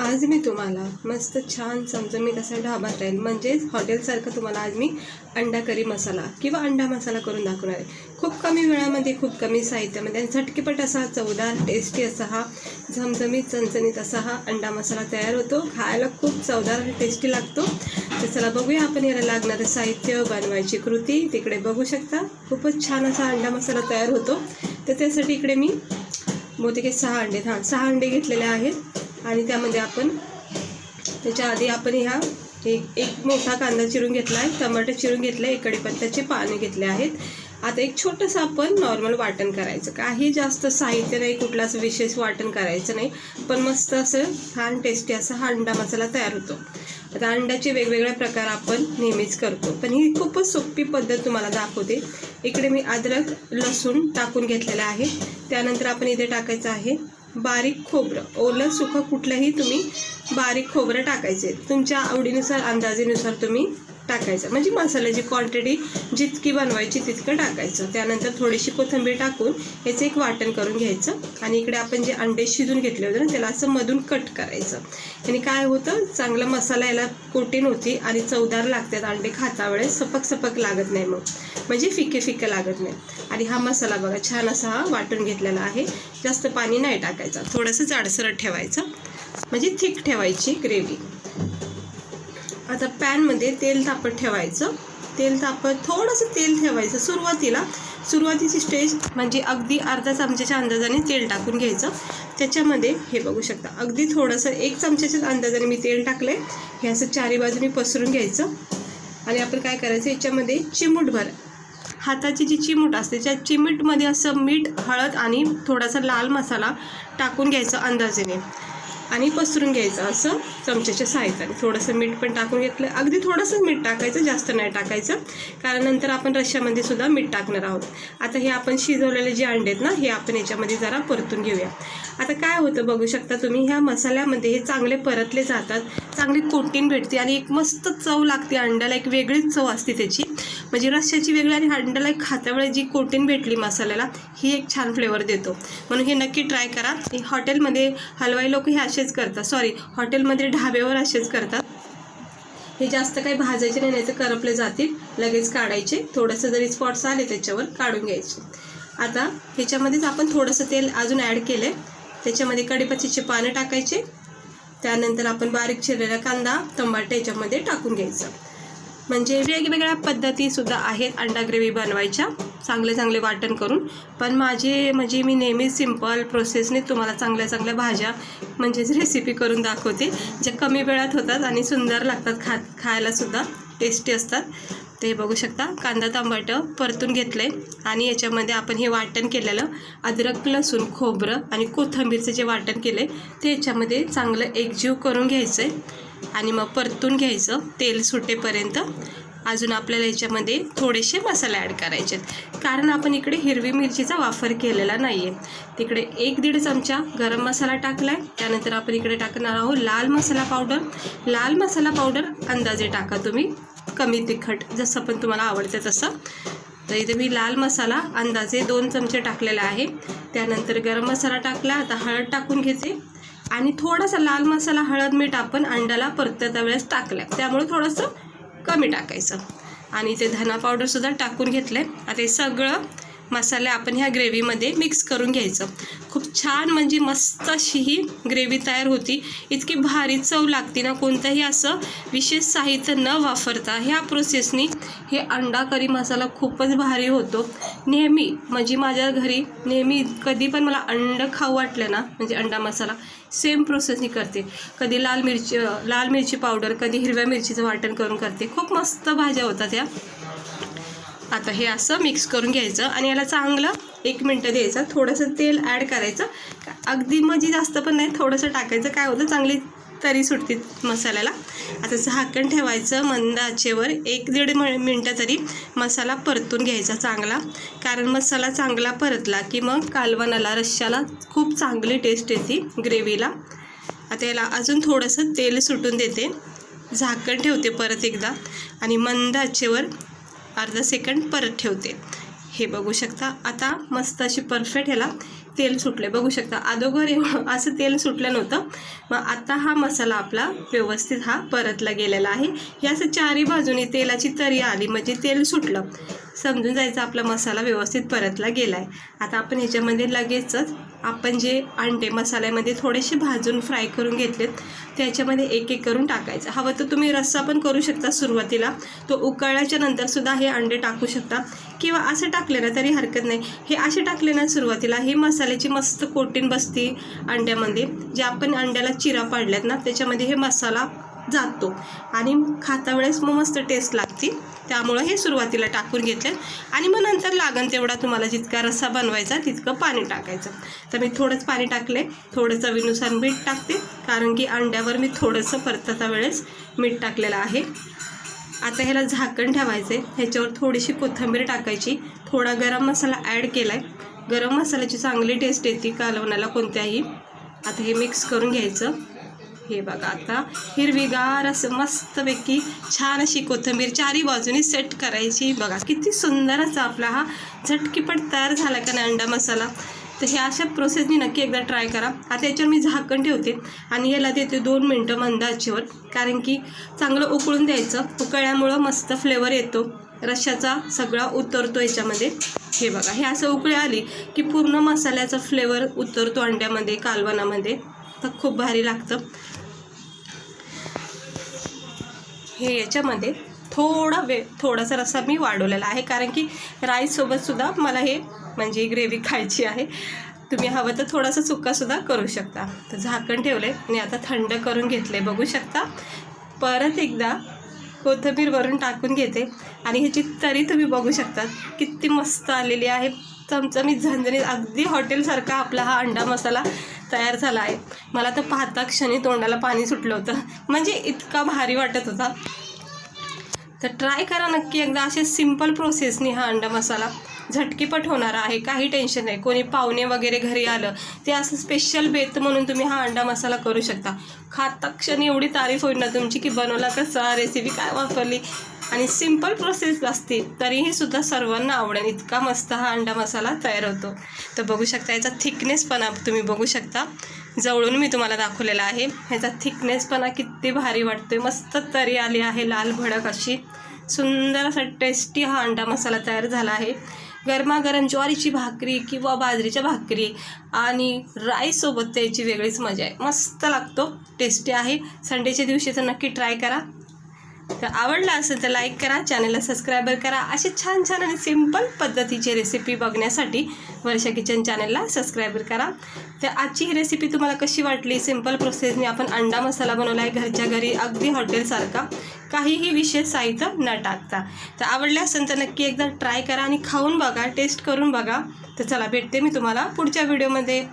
आज मी तुम्हाला मस्त छान चमचमीत असा ढाबा स्टाईल म्हणजेच हॉटेलसारखं तुम्हाला आज मी अंडा करी मसाला किंवा अंडा मसाला करून दाखवणार आहे। खूप कमी वेळामध्ये खूप कमी साहित्यामध्ये आणि झटकीपट असा चवदार टेस्टी असा हा झमझमीत चणचणीत असा हा अंडा मसाला तयार होतो। खायला खूप चवदार आणि टेस्टी लागतो। तर चला बघूया आपण याला लागणारं साहित्य, बनवायची कृती तिकडे बघू शकता। खूपच छान असा अंडा मसाला तयार होतो। तर त्यासाठी इकडे मी बहुतेक 6 अंडे घेतलेले आहेत आणि त्यामध्ये आपण त्याच्या आधी आपण एक मोठा कांदा चिरून घेतला आहे, टमाटर चिरून घेतले, एक कढीपत्त्याचे पाने घेतले आहेत। आता एक छोटंसं आपण नॉर्मल वाटण करायचं, काही जास्त साहित्य नाही, कुठलाच विशेष वाटण करायचं नाही, पण मस्त असं छान टेस्टी असा हा अंडा मसाला तयार होतो। आता अंड्याचे वेगवेगळे प्रकार आपण नेहमीच करतो, पण ही खूपच सोपी पद्धत तुम्हाला दाखवते। इकडे मी अद्रक लसूण टाकून घेतलेलं आहे। त्यानंतर आपण इथे टाकायचं आहे बारीक खोबरं, ओलं सुकं कुठलंही तुम्ही बारीक खोबरं टाकायचे, तुमच्या आवडीनुसार अंदाजेनुसार तुम्ही टाकायचं, म्हणजे मसाल्याची क्वांटिटी जितकी बनवायची तितकं टाकायचं। त्यानंतर थोडीशी कोथिंबीर टाकून याचं एक वाटण करून घ्यायचं आणि इकडे आपण जे अंडे शिजून घेतले होते ना त्याला असं मधून कट करायचं। आणि काय होतं, चांगला मसाला याला कोटिंग होती आणि चवदार लागतात अंडे खाता वेळेस, सपक लागत नाही, मग म्हणजे फिके लागत नाही। आणि हा मसाला बघा छान असा हा वाटून घेतलेला आहे, जास्त पाणी नाही टाकायचं, थोडंसं जाडसरट ठेवायचं, म्हणजे थिक ठेवायची ग्रेव्ही। आता पॅनमध्ये तेल तापत ठेवायचं, थोडंसं तेल ठेवायचं सुरुवातीची स्टेज म्हणजे अगदी अर्धा चमच्याच्या अंदाजाने तेल टाकून घ्यायचं। त्याच्यामध्ये हे बघू शकता अगदी थोडंसं 1 चमच्याच्या अंदाजाने मी तेल टाकले, हे असं चारी बाजूनी पसरून घ्यायचं। आणि आपण काय करायचं, याच्यामध्ये चिमूटभर हाताची जी चिमूट असते त्या चिमूटमध्ये असं मीठ, हळद आणि थोडासा लाल मसाला टाकून घ्यायचं अंदाजेने आणि पसरून घ्यायचं असं चमच्याच्या सहाय्याने। थोडंसं मीठ पण टाकून घेतलं, अगदी थोडंसं मीठ टाकायचं, जास्त नाही टाकायचं, कारण नंतर आपण रश्श्यामध्ये सुद्धा मीठ टाकणार आहोत। आता हे आपण शिजवलेले जे अंडे आहेत ना, हे आपण याच्यामध्ये जरा परतून घेऊया। आता काय होतं बघू शकता तुम्ही, ह्या मसाल्यामध्ये हे चांगले परतले जातात, चांगली कोटिंग भेटते आणि एक मस्त चव लागते अंड्याला, एक वेगळीच चव असते त्याची, म्हणजे रश्श्याची वेगळी आणि अंड्याला एक खात्यावेळेस जी कोटिंग भेटली मसाल्याला ही एक छान फ्लेवर देतो। म्हणून हे नक्की ट्राय करा। हॉटेलमध्ये हलवाई लोक हे असेच करतात, हॉटेलमध्ये ढाब्यावर असेच करतात, हे जास्त काही भाजायचे नाही तर करपले जातील, लगेच काढायचे, थोडंसं जरी स्पॉट्स आले त्याच्यावर काढून घ्यायचे। आता ह्याच्यामध्येच आपण थोडंसं तेल अजून ॲड केलं, त्याच्यामध्ये कढीपत्त्याचे पानं टाकायचे, त्यानंतर आपण बारीक चिरलेला कांदा, टमाटे याच्यामध्ये टाकून घ्यायचं। म्हणजे वेगवेगळ्या पद्धतीसुद्धा आहेत अंडा ग्रेव्ही बनवायच्या, चांगले वाटण करून, पण म्हणजे मी नेहमी सिंपल प्रोसेसने तुम्हाला चांगल्या भाज्या म्हणजेच रेसिपी करून दाखवते, ज्या कमी वेळात होतात आणि सुंदर लागतात, खायलासुद्धा टेस्टी असतात। ते बघू शकता कांदा टमाटर परतून घेतले आणि याच्यामध्ये आपण हे वाटण केलेलं अद्रक लसूण खोबरं आणि कोथिंबीरचं जे वाटण केले ते याच्यामध्ये चांगलं एकजीव करून घ्यायचं आहे आणि मग परतून घ्यायचं तेल सुटेपर्यंत। अजून आपल्याला याच्यामध्ये थोडेसे मसाले ॲड करायचे आहेत, कारण आपण इकडे हिरवी मिरचीचा वापर केलेला नाही आहे। तिकडे 1-1.5 चमचा गरम मसाला टाकला आहे, त्यानंतर आपण इकडे टाकणार आहोत लाल मसाला पावडर अंदाजे टाका तुम्ही, कमी तिखट जसं पण तुम्हाला आवडतं तसं। तर इथे मी लाल मसाला अंदाजे 2 चमचे टाकलेला आहे, त्यानंतर गरम मसाला टाकला। आता हळद टाकून घेते आणि थोडासा लाल मसाला हळद मीठ आपण अंड्याला परतत्या वेळेस टाकलं, त्यामुळे थोडंसं कमी टाकायचं। आणि इथे धना पावडरसुद्धा टाकून घेतलं आहे। आता हे सगळं मसाले आपण ह्या ग्रेव्हीमध्ये मिक्स करून घ्यायचं। खूप छान म्हणजे मस्त अशी ही ग्रेव्ही तयार होती, इतकी भारी चव लागते ना, कोणतंही असं विशेष साहित्य न वापरता ह्या प्रोसेसनी हे अंडा करी मसाला खूपच भारी होतो। नेहमी म्हणजे माझ्या घरी नेहमी कधी पण मला अंडं खाऊ वाटलं ना, म्हणजे अंडा मसाला सेम प्रोसेसनी करते, कधी लाल मिरची पावडर, कधी हिरव्या मिरचीचं वाटण करून करते, खूप मस्त भाज्या होतात ह्या। आता हे असं मिक्स करून घ्यायचं आणि याला चांगलं 1 मिनटं द्यायचं, थोडंसं तेल ॲड करायचं, अगदी म्हणजे जास्त पण नाही, थोडंसं टाकायचं, काय होतं चांगली तरी सुटते मसाल्याला। आता झाकण ठेवायचं मंद आचेवर, 1-1.5 मिनटं तरी मसाला परतून घ्यायचा चांगला, कारण मसाला चांगला परतला की मग कालवणाला रश्श्याला खूप चांगली टेस्ट येते ग्रेव्हीला। आता याला अजून थोडंसं तेल सुटून देते, झाकण ठेवते परत एकदा आणि मंद आचेवर अर्धा सेकंड परत ठेवते। हे बघू शकता आता मस्त अशी परफेक्ट ह्याला तेल सुटले बघू शकता. अगोदर असं तेल सुटलं नव्हतं. मग आता हा मसाला आपला व्यवस्थित हा परतला गेलेला आहे. हे असं चारी बाजूने तेलाची तरी आली म्हणजे तेल सुटलं, समजून जायचं आपला मसाला व्यवस्थित परतला गेला आहे. आता आपण ह्याच्यामध्ये लगेचच आपण जे अंडे मसाल्यामध्ये थोडेसे भाजून फ्राय करून घेतलेत त्याच्यामध्ये एक एक करून टाकायचं. हवं तर तुम्ही रस्सा पण करू शकता सुरुवातीला, तो उकळल्याच्या नंतर सुद्धा हे अंडे टाकू शकता किंवा असं टाकले ना तरी हरकत नाही. हे असे टाकले ना सुरुवातीला हे मसाल्याची मस्त कोटिंग बसते अंड्यामध्ये. जे आपण अंड्याला चिरा पाडल्यात ना त्याच्यामध्ये हे मसाला जातो आणि खाता वेळेस मग मस्त टेस्ट लागते. त्यामुळं हे सुरुवातीला टाकून घेतले आणि मग नंतर लागन तेवढा तुम्हाला जितका रस्सा बनवायचा तितकं पाणी टाकायचं. तर मी थोडंच पाणी टाकले, थोडं चवीनुसार मीठ टाकते कारण की अंड्यावर मी थोडंसं परतता वेळेस मीठ टाकलेलं आहे. आता ह्याला झाकण ठेवायचं आहे. ह्याच्यावर थोडीशी कोथिंबीर टाकायची, थोडा गरम मसाला ॲड केला आहे. गरम मसाल्याची चांगली टेस्ट येते कालवणाला कोणत्याही. आता हे मिक्स करून घ्यायचं. हे बघा आता हिरवीगार असं मस्तपैकी छान अशी कोथिंबीर चारी बाजूनी सेट करायची. बघा किती सुंदर असा आपला हा झटकीपट तयार झाला का नाही अंडा मसाला. तर हे अशा प्रोसेसनी नक्की एकदा ट्राय करा. आता याच्यावर मी झाकण ठेवते आणि याला देते 2 मिनटं मंद आचेवर, कारण की चांगलं उकळून द्यायचं. उकळल्यामुळं मस्त फ्लेवर येतो, रश्श्याचा सगळा उतरतो याच्यामध्ये. हे बघा हे असं उकळी आली की पूर्ण मसाल्याचा फ्लेवर उतरतो अंड्यामध्ये कालवणामध्ये, तर खूप भारी लागतं. हे याच्यामध्ये थोडासा रस्सा मी वाढवलेला आहे कारण की राईससोबतसुद्धा मला हे म्हणजे ग्रेव्ही खायची आहे. तुम्ही हवं तर थोडासा सुक्कासुद्धा करू शकता. तर झाकण ठेवले आणि आता थंड करून घेतले बघू शकता. परत एकदा कोथिंबीर वरून टाकून घेते आणि ह्याची तरी तुम्ही बघू शकता किती मस्त आलेली आहे, चमचमीत झणझणीत अगदी हॉटेलसारखा आपला हा अंडा मसाला तयार झाला आहे. मला तर पाहता क्षणी तोंडाला पाणी सुटलं होतं, म्हणजे इतका भारी वाटत होता. तर ट्राय करा नक्की एकदा. असे सिंपल प्रोसेसनी हा अंडा मसाला झटकीपट होणारा आहे, काही टेन्शन नाही. कोणी पाहुणे वगैरे घरी आलं ते असं स्पेशल बेत म्हणून तुम्ही हा अंडा मसाला करू शकता. खाता क्षणी एवढी तारीफ होईल ना तुमची की बनवला कसा, रेसिपी काय वापरली, आणि सिंपल प्रोसेस असते तरीही सुद्धा सर्वांना आवडेल इतका मस्त हा अंडा मसाला तयार होतो. तर बघू शकता याचा थिकनेसपणा तुम्ही बघू शकता, जवळून मी तुम्हाला दाखवलेला आहे. ह्याचा थिकनेसपणा किती भारी वाटतोय, मस्त तरी आली आहे, लाल भडक अशी सुंदर असा टेस्टी हा अंडा मसाला तयार झाला आहे. गरमागरम ज्वारीची भाकरी किंवा बाजरीच्या भाकरी आणि राईससोबत त्याची वेगळीच मजा आहे, मस्त लागतो, टेस्टी आहे. संडेच्या दिवशी तर नक्की ट्राय करा. तर आवडला असेल तर लाईक करा, चॅनलला सबस्क्राईबर करा. असे छान छान आणि सिंपल पद्धतीचे रेसिपी बघण्यासाठी वर्षा किचन चॅनलला सबस्क्राईबर करा. तर आजची ही रेसिपी तुम्हाला कशी वाटली? सिंपल प्रोसेसने आपण अंडा मसाला बनवला आहे घरच्या घरी, अगदी हॉटेलसारखा, काहीही विशेष साहित्य न टाकता. तर आवडले असेल तर नक्की एकदा ट्राय करा आणि खाऊन बघा, टेस्ट करून बघा. तर चला भेटते मी तुम्हाला पुढच्या व्हिडिओमध्ये.